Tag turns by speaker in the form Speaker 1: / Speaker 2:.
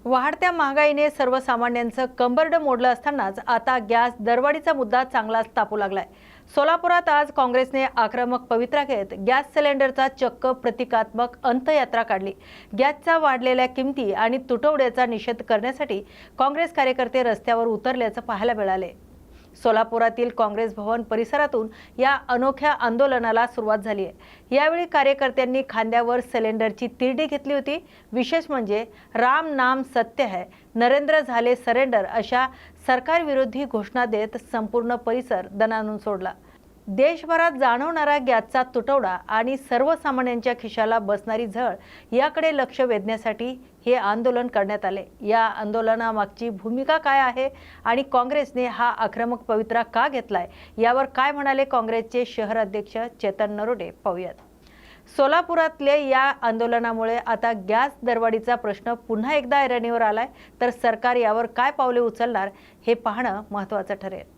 Speaker 1: वाढत्या महागाईने सर्वसामान्यांचं कंबरडं मोडलं असतानाच आता गॅस दरवाढीचा मुद्दा चांगलाच तापू लागलाय। सोलापुरात आज काँग्रेसने आक्रमक पवित्रा घेत गॅस सिलेंडरचा चक्क प्रतिकात्मक अंत्ययात्रा काढली। गॅसच्या वाढलेल्या किमती आणि तुटवड्याचा निषेध करण्यासाठी काँग्रेस कार्यकर्ते रस्त्यावर उतरल्याचं पाहायला मिळाले। सोलापुरातील काँग्रेस भवन परिसरातून या अनोख्या आंदोलनाला सुरुवात झाली आहे। यावेळी कार्यकर्त्यांनी खांद्यावर सिलेंडरची तिरडी घेतली होती। विशेष म्हणजे राम नाम सत्य है, नरेंद्र झाले सरेंडर अशा सरकारविरोधी घोषणा देत संपूर्ण परिसर दणाणून सोडला। देशभरात जाणवणारा गॅसचा तुटवडा आणि सर्वसामान्यांच्या खिशाला बसणारी झळ याकडे लक्ष वेधण्यासाठी हे आंदोलन करण्यात आले। या आंदोलनामागची भूमिका काय आहे आणि काँग्रेसने हा आक्रमक पवित्रा का घेतलाय यावर काय म्हणाले काँग्रेसचे शहर अध्यक्ष चेतन नरोडे, पाहूयात। सोलापुरातल्या या आंदोलनामुळे आता गॅस दरवाढीचा प्रश्न पुन्हा एकदा ऐरणीवर आलाय, तर सरकार यावर काय पावले उचलणार हे पाहणं महत्त्वाचं ठरेल।